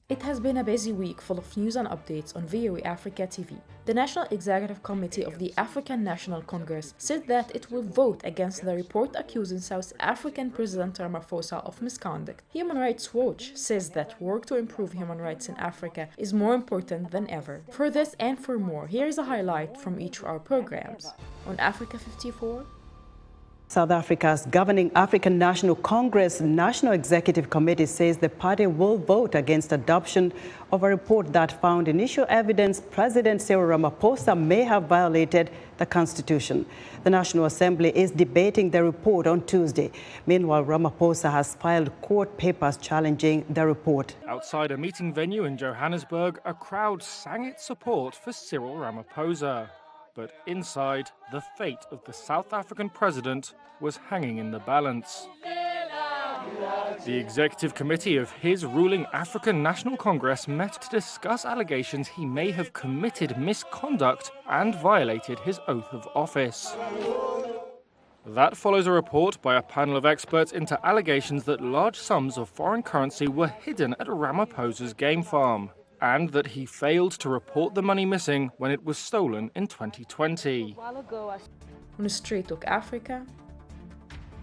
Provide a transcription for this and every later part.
It has been a busy week full of news and updates on VOA Africa TV. The National Executive Committee of the African National Congress said that it will vote against the report accusing South African President Ramaphosa of misconduct. Human Rights Watch says that work to improve human rights in Africa is more important than ever. For this and for more, here is a highlight from each of our programs. On Africa 54, South Africa's governing African National Congress National Executive Committee says the party will vote against adoption of a report that found initial evidence President Cyril Ramaphosa may have violated the Constitution. The National Assembly is debating the report on Tuesday. Meanwhile, Ramaphosa has filed court papers challenging the report. Outside a meeting venue in Johannesburg, a crowd sang its support for Cyril Ramaphosa. But inside, the fate of the South African president was hanging in the balance. The executive committee of his ruling African National Congress met to discuss allegations he may have committed misconduct and violated his oath of office. That follows a report by a panel of experts into allegations that large sums of foreign currency were hidden at Ramaphosa's game farm, and that he failed to report the money missing when it was stolen in 2020. on Straight Talk Africa,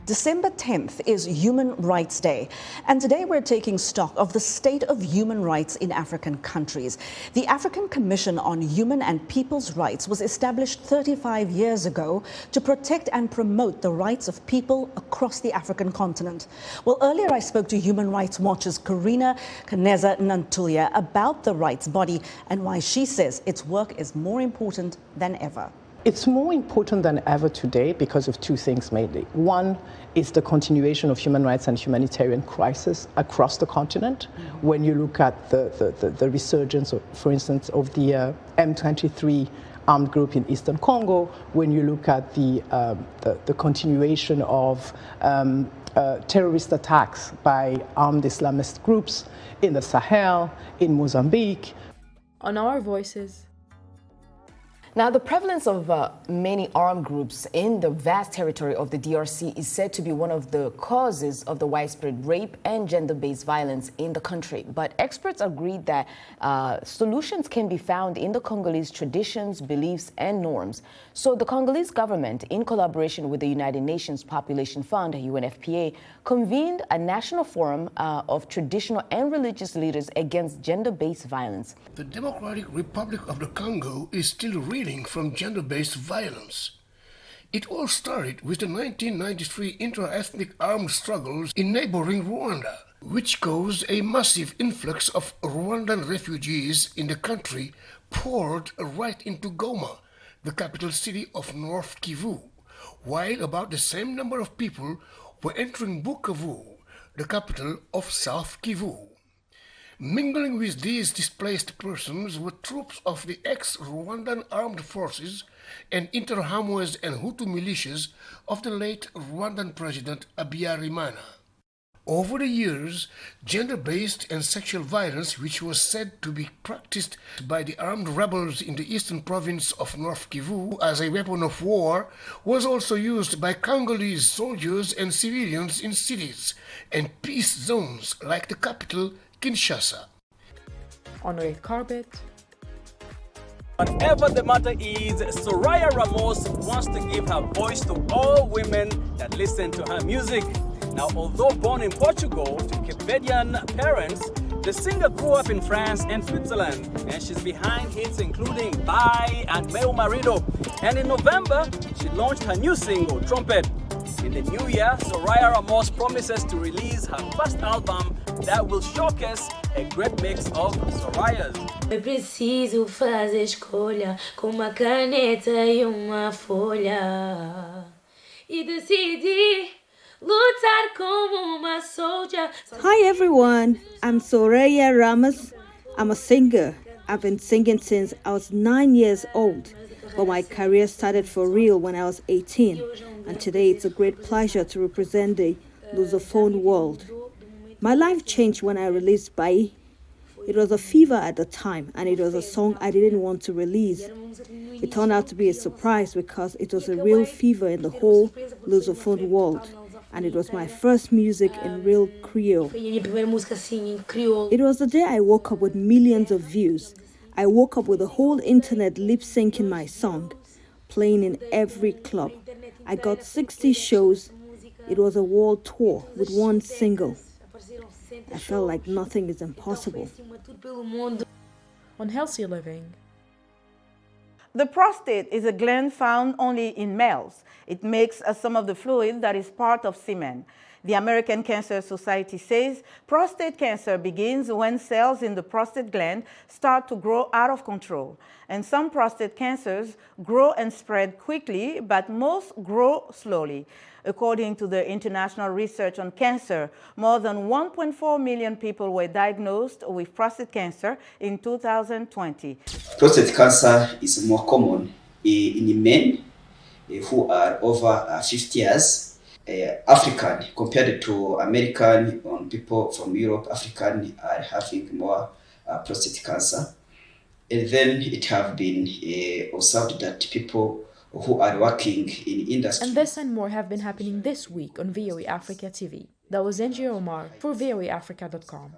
December 10th is Human Rights Day, and today we're taking stock of the state of human rights in African countries. The African Commission on Human and People's Rights was established 35 years ago to protect and promote the rights of people across the African continent. Well, earlier I spoke to Human Rights Watch's Karina Kaneza Nantulia about the rights body and why she says its work is more important than ever. It's more important than ever today because of two things mainly. One is the continuation of human rights and humanitarian crisis across the continent. When you look at the resurgence, for instance, of the M23 armed group in Eastern Congo, when you look at the continuation of terrorist attacks by armed Islamist groups in the Sahel, in Mozambique. on Our Voices. Now, the prevalence of many armed groups in the vast territory of the DRC is said to be one of the causes of the widespread rape and gender-based violence in the country. But experts agree that solutions can be found in the Congolese traditions, beliefs, and norms. So the Congolese government, in collaboration with the United Nations Population Fund, UNFPA, convened a national forum of traditional and religious leaders against gender-based violence. The Democratic Republic of the Congo is still reeling from gender-based violence. It all started with the 1993 intra-ethnic armed struggles in neighboring Rwanda, which caused a massive influx of Rwandan refugees in the country, poured right into Goma, the capital city of North Kivu, while about the same number of people were entering Bukavu, the capital of South Kivu. Mingling with these displaced persons were troops of the ex-Rwandan armed forces and Interahamwe and Hutu militias of the late Rwandan President Habyarimana. Over the years, gender-based and sexual violence, which was said to be practiced by the armed rebels in the eastern province of North Kivu as a weapon of war, was also used by Congolese soldiers and civilians in cities and peace zones like the capital, Kinshasa. On Red Carpet, Whatever the matter is, Soraya Ramos wants to give her voice to all women that listen to her music. Now, although born in Portugal to Cape Verdean parents, the singer grew up in France and Switzerland, and she's behind hits including Bye and Meu Marido. And in November, she launched her new single, Trumpet. In the new year, Soraya Ramos promises to release her first album that will showcase a great mix of Sorayas. É preciso fazer escolha com uma caneta e uma folha e decidir lutar como uma soldier. Hi everyone, I'm Soraya Ramos. I'm a singer. I've been singing since I was 9 years old, but my career started for real when I was 18. And today it's a great pleasure to represent the Lusophone world. My life changed when I released Bai. It was a fever at the time, and it was a song I didn't want to release. It turned out to be a surprise because it was a real fever in the whole Lusophone world. and it was my first music in real Creole. It was the day I woke up with millions of views. I woke up with the whole internet lip-syncing my song, playing in every club. I got 60 shows. It was a world tour with one single. I felt like nothing is impossible. On Healthy Living. The prostate is a gland found only in males. It makes some of the fluid that is part of semen. The American Cancer Society says prostate cancer begins when cells in the prostate gland start to grow out of control. And some prostate cancers grow and spread quickly, but most grow slowly. According to the International Research on Cancer, more than 1.4 million people were diagnosed with prostate cancer in 2020. Prostate cancer is more common in men who are over 50 years. African compared to American, people from Europe, African are having more prostate cancer. And then it have been observed that people who are working in industry. And this and more have been happening this week on VOA Africa TV. That was Angie Omar for voaafrica.com.